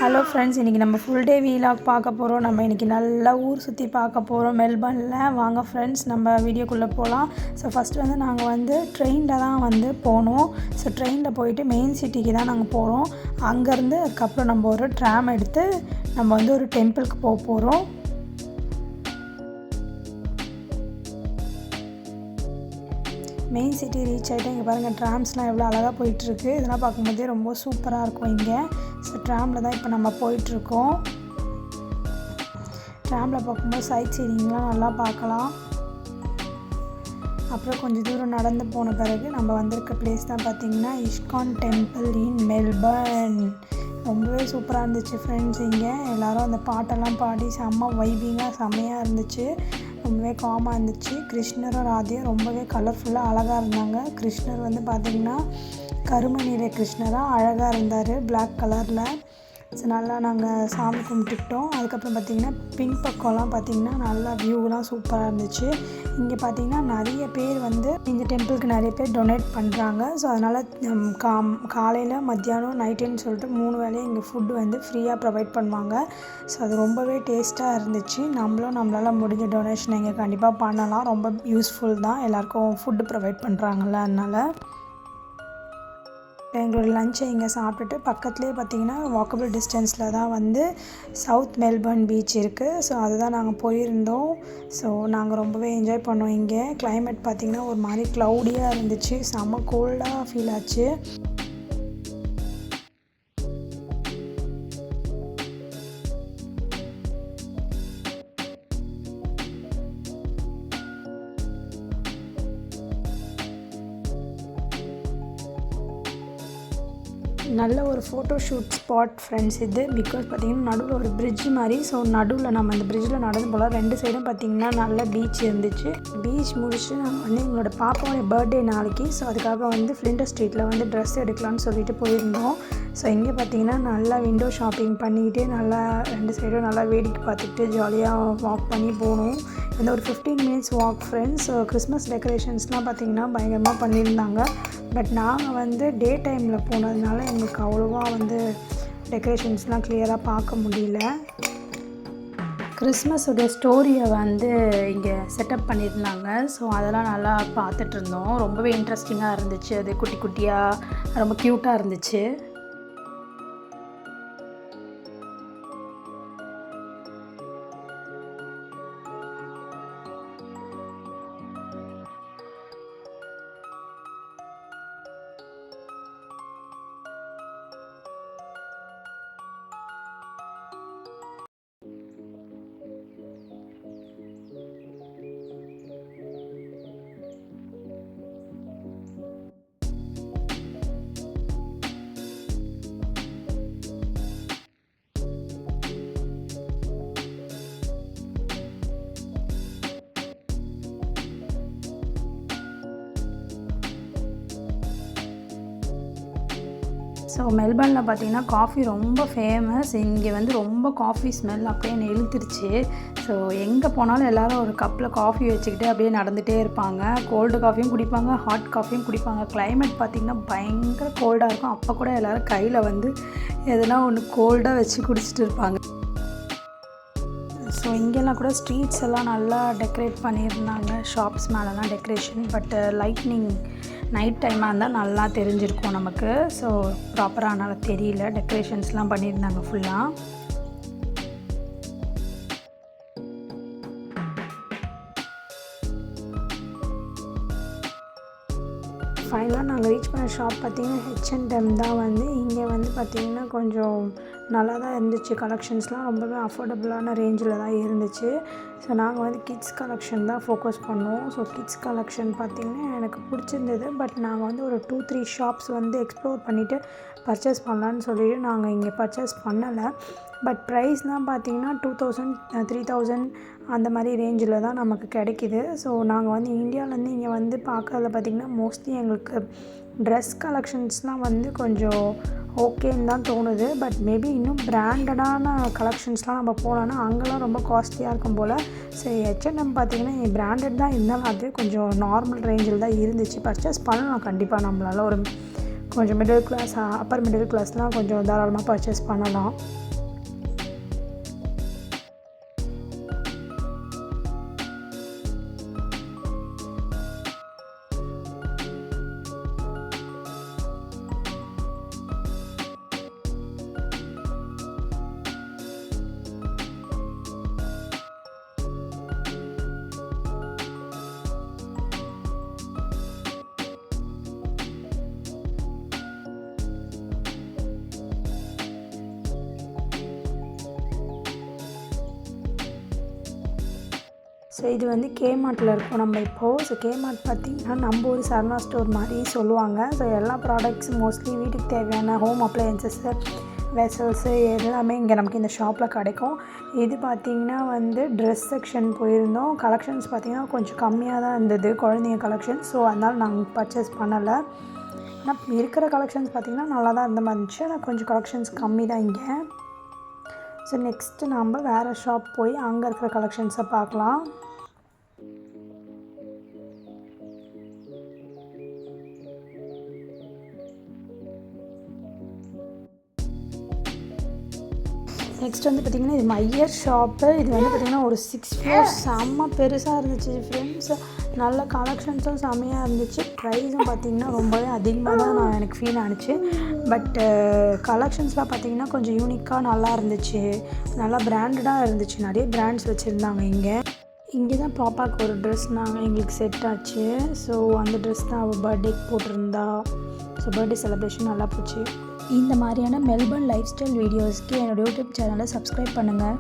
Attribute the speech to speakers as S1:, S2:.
S1: Hello friends, இன்றைக்கி நம்ம full day vlog பார்க்க போகிறோம். நம்ம இன்றைக்கி நல்லா ஊர் சுற்றி பார்க்க போகிறோம் மெல்பர்னில். வாங்க ஃப்ரெண்ட்ஸ், நம்ம வீடியோக்குள்ளே போகலாம். ஸோ ஃபஸ்ட்டு வந்து நாங்கள் ட்ரெயினில் தான் போனோம். ஸோ ட்ரெயினில் போயிட்டு மெயின் சிட்டிக்கு தான் நாங்கள் போகிறோம். அங்கேருந்து அதுக்கப்புறம் நம்ம ஒரு ட்ராம் எடுத்து நம்ம ஒரு டெம்பிளுக்கு போக போகிறோம். மெயின் சிட்டி ரீச் ஆகிட்டு இங்கே பாருங்கள், ட்ராம்ஸ்லாம் எவ்வளோ அழகாக போயிட்டுருக்கு. இதெல்லாம் பார்க்கும்போதே ரொம்ப சூப்பராக இருக்கும் இங்கே. ஸோ ட்ராமில் தான் இப்போ நம்ம போயிட்டுருக்கோம். ட்ராமில் பார்க்கும்போது சைட் சீனிங்லாம் நல்லா பார்க்கலாம். அப்புறம் கொஞ்சம் தூரம் நடந்து போன பிறகு நம்ம வந்திருக்க பிளேஸ் தான் பார்த்திங்கன்னா இஸ்கான் டெம்பிள் இன் மெல்பர்ன். ரொம்பவே சூப்பராக இருந்துச்சு ஃப்ரெண்ட்ஸ். இங்கே எல்லோரும் அந்த பாட்டெல்லாம் பாடி செம்ம வைபிங்காக செம்மையாக இருந்துச்சு. ரொம்பவே காமாக இருந்துச்சு. கிருஷ்ணரும் ராதையும் ரொம்பவே கலர்ஃபுல்லாக அழகாக இருந்தாங்க. கிருஷ்ணர் பார்த்திங்கன்னா கரும கிருஷ்ணராக அழகாக இருந்தார், பிளாக் கலரில். ஸோ நல்லா நாங்கள் சாமி கும்பிட்டுக்கிட்டோம். அதுக்கப்புறம் பார்த்திங்கன்னா பின் பக்கம்லாம் பார்த்திங்கன்னா நல்லா வியூலாம் சூப்பராக இருந்துச்சு. இங்கே பார்த்திங்கன்னா நிறைய பேர் இந்த டெம்பிளுக்கு நிறைய பேர் டொனேட் பண்ணுறாங்க. ஸோ அதனால் காலையில் மத்தியானம் நைட்டுன்னு சொல்லிட்டு 3 வேளையும் இங்கே ஃபுட்டு ஃப்ரீயாக ப்ரொவைட் பண்ணுவாங்க. ஸோ அது ரொம்பவே டேஸ்ட்டாக இருந்துச்சு. நம்மளால் முடிஞ்ச டொனேஷன் இங்கே கண்டிப்பாக பண்ணலாம். ரொம்ப யூஸ்ஃபுல் தான், எல்லாேருக்கும் ஃபுட்டு ப்ரொவைட் பண்ணுறாங்கல்ல. அதனால் எங்களோட லஞ்சை இங்கே சாப்பிட்டுட்டு பக்கத்துலேயே பார்த்திங்கன்னா வாக்கபிள் டிஸ்டன்ஸில் தான் சவுத் மெல்பர்ன் பீச் இருக்குது. ஸோ அதுதான் நாங்கள் போயிருந்தோம். ஸோ நாங்கள் ரொம்பவே என்ஜாய் பண்ணோம். இங்கே கிளைமேட் பார்த்திங்கன்னா ஒரு மாதிரி க்ளவுடியாக இருந்துச்சு, செம்ம கோல்டாக ஃபீல் ஆச்சு. நல்ல ஒரு ஃபோட்டோ ஷூட் ஸ்பாட் ஃப்ரெண்ட்ஸ் இது. பிகாஸ் பார்த்திங்கன்னா நடுவில் ஒரு பிரிட்ஜ் மாதிரி. ஸோ நடுவில் நம்ம அந்த பிரிட்ஜில் நடந்து போகலாம். 2 சைடும் பார்த்திங்கன்னா நல்ல பீச் இருந்துச்சு. பீச் முடிச்சுட்டு நம்ம எங்களோட பாப்பாவோட பர்த்டே நாளைக்கு. ஸோ அதுக்காக ஃப்ளிண்டர் ஸ்ட்ரீட்டில் ட்ரெஸ் எடுக்கலான்னு சொல்லிட்டு போயிருந்தோம். ஸோ இங்கே பார்த்திங்கன்னா நல்லா விண்டோ ஷாப்பிங் பண்ணிக்கிட்டே நல்லா 2 சைடும் நல்லா வேடிக்கை பார்த்துக்கிட்டு ஜாலியாக வாக் பண்ணி போகணும். ஒரு 15 minutes walk friends. So Christmas டெக்கரேஷன்ஸ்லாம் பார்த்திங்கன்னா பயங்கரமாக பண்ணியிருந்தாங்க. பட் நாங்கள் டே டைமில் போனதுனால எங்களுக்கு அவ்வளோவா டெக்கரேஷன்ஸ்லாம் கிளியராக பார்க்க முடியல. கிறிஸ்மஸோடைய ஸ்டோரியை இங்கே செட்டப் பண்ணியிருந்தாங்க. ஸோ அதெல்லாம் நல்லா பார்த்துட்டு இருந்தோம். ரொம்பவே இன்ட்ரெஸ்டிங்காக இருந்துச்சு. அது குட்டி குட்டியாக ரொம்ப க்யூட்டாக இருந்துச்சு. ஸோ மெல்பர்னில் பார்த்திங்கன்னா காஃபி ரொம்ப ஃபேமஸ். இங்கே ரொம்ப காஃபி ஸ்மெல் அப்படியே என்னை இழுத்துருச்சு. ஸோ எங்கே போனாலும் எல்லோரும் ஒரு கப்பில் காஃபி வச்சுக்கிட்டு அப்படியே நடந்துகிட்டே இருப்பாங்க. கோல்டு காஃபியும் குடிப்பாங்க, ஹாட் காஃபியும் குடிப்பாங்க. கிளைமேட் பார்த்திங்கன்னா பயங்கர கோல்டாக இருக்கும். அப்போ கூட எல்லோரும் கையில் எதுனா ஒன்று கோல்டாக வச்சு குடிச்சிட்டு இருப்பாங்க. ஸோ இங்கெல்லாம் கூட ஸ்ட்ரீட்ஸ் எல்லாம் நல்லா டெக்கரேட் பண்ணியிருந்தாங்க. ஷாப்ஸ் மேலெலாம் டெக்கரேஷன். பட் லைட்னிங் நைட் டைமாக இருந்தால் நல்லா தெரிஞ்சிருக்கும் நமக்கு. ஸோ ப்ராப்பராக அதனால் தெரியல. டெக்கரேஷன்ஸ்லாம் பண்ணியிருந்தாங்க ஃபுல்லாக. ஃபைனலாக நாங்கள் ரீச் பண்ண ஷாப் பார்த்திங்கன்னா H&M தான். இங்கே பார்த்திங்கன்னா கொஞ்சம் நல்லா தான் இருந்துச்சு. கலெக்ஷன்ஸ்லாம் ரொம்பவே அஃபோர்டபுளான ரேஞ்சில் தான் இருந்துச்சு. ஸோ நாங்கள் கிட்ஸ் கலெக்ஷன் தான் ஃபோக்கஸ் பண்ணோம். ஸோ கிட்ஸ் கலெக்ஷன் பார்த்திங்கன்னா எனக்கு பிடிச்சிருந்தது. பட் நாங்கள் ஒரு 2-3 ஷாப்ஸ் எக்ஸ்ப்ளோர் பண்ணிவிட்டு பர்ச்சேஸ் பண்ணலான்னு சொல்லிட்டு நாங்கள் இங்கே பர்ச்சேஸ் பண்ணலை. பட் ப்ரைஸ்லாம் பார்த்திங்கன்னா 2000, 3000 அந்த மாதிரி ரேஞ்சில் தான் நமக்கு கிடைக்கிது. ஸோ நாங்கள் இந்தியாவிலேருந்து இங்கே பார்க்கறதுல பார்த்திங்கன்னா மோஸ்ட்லி எங்களுக்கு ட்ரெஸ் கலெக்ஷன்ஸ்லாம் கொஞ்சம் ஓகேன்னு தான் தோணுது. பட் மேபி இன்னும் பிராண்டடான கலெக்ஷன்ஸ்லாம் நம்ம போனோன்னா அங்கெல்லாம் ரொம்ப காஸ்ட்லியாக இருக்கும் போல். சரி, H&M பார்த்திங்கன்னா பிராண்டட் தான் இருந்தாலும் அது கொஞ்சம் நார்மல் ரேஞ்சில் தான் இருந்துச்சு. பர்ச்சேஸ் பண்ணலாம் கண்டிப்பாக. நம்மளால் கொஞ்சம் மிடில் கிளாஸ், அப்பர் மிடில் கிளாஸ்லாம் கொஞ்சம் தாராளமாக பர்ச்சேஸ் பண்ணலாம். ஸோ இது வந்து கேமார்ட்டில் இருக்கும் நம்ம இப்போது. ஸோ கேமார்ட் பார்த்திங்கன்னா நம்ம ஒரு சரணா ஸ்டோர் மாதிரி சொல்லுவாங்க. ஸோ எல்லா ப்ராடக்ட்ஸ் மோஸ்ட்லி வீட்டுக்கு தேவையான ஹோம் அப்ளையன்சஸ்ஸு, வெசல்ஸு எல்லாமே இங்கே நமக்கு இந்த ஷாப்பில் கிடைக்கும். இது பார்த்திங்கன்னா வந்து ட்ரெஸ் செக்ஷன் போயிருந்தோம். கலெக்ஷன்ஸ் பார்த்திங்கன்னா கொஞ்சம் கம்மியாக தான் இருந்தது, குழந்தைங்க கலெக்ஷன்ஸ். ஸோ அதனால் நாங்கள் பர்ச்சேஸ் பண்ணலை. ஆனால் இருக்கிற கலெக்ஷன்ஸ் பார்த்திங்கன்னா நல்லா தான் இருந்த மாதிரி இருந்துச்சு. ஆனால் கொஞ்சம் கலெக்ஷன்ஸ் கம்மி தான் இங்கே. ஸோ நெக்ஸ்ட்டு நம்ம வேறு ஷாப் போய் அங்கே இருக்கிற கலெக்ஷன்ஸை பார்க்கலாம். நெக்ஸ்ட் வந்து பார்த்திங்கன்னா இது மையர் ஷாப்பு. இது வந்து பார்த்திங்கன்னா ஒரு 6 floor செம்ம பெருசாக இருந்துச்சு ஃப்ரெண்ட்ஸ். நல்ல கலெக்ஷன்ஸும் செம்மையாக இருந்துச்சு. ப்ரைஸும் பார்த்திங்கன்னா ரொம்பவே அதிகமாக தான் எனக்கு ஃபீல் ஆனிச்சு. பட்டு கலெக்ஷன்ஸ்லாம் பார்த்திங்கன்னா கொஞ்சம் யூனிக்காக நல்லா இருந்துச்சு, நல்லா பிராண்டடாக இருந்துச்சு. நிறைய பிராண்ட்ஸ் வச்சுருந்தாங்க இங்கே தான் பாப்பாவுக்கு ஒரு ட்ரெஸ் எங்களுக்கு செட் ஆச்சு. ஸோ அந்த ட்ரெஸ் தான் அவள் பர்த்டேக்கு போட்டிருந்தா. ஸோ பர்த்டே செலிப்ரேஷன் நல்லா போச்சு. இந்த மாதிரியான மெல்பர்ன் லைஃப் ஸ்டைல் வீடியோஸ்க்கு என்னோடய யூடியூப் சேனலை சப்ஸ்கிரைப் பண்ணுங்கள்.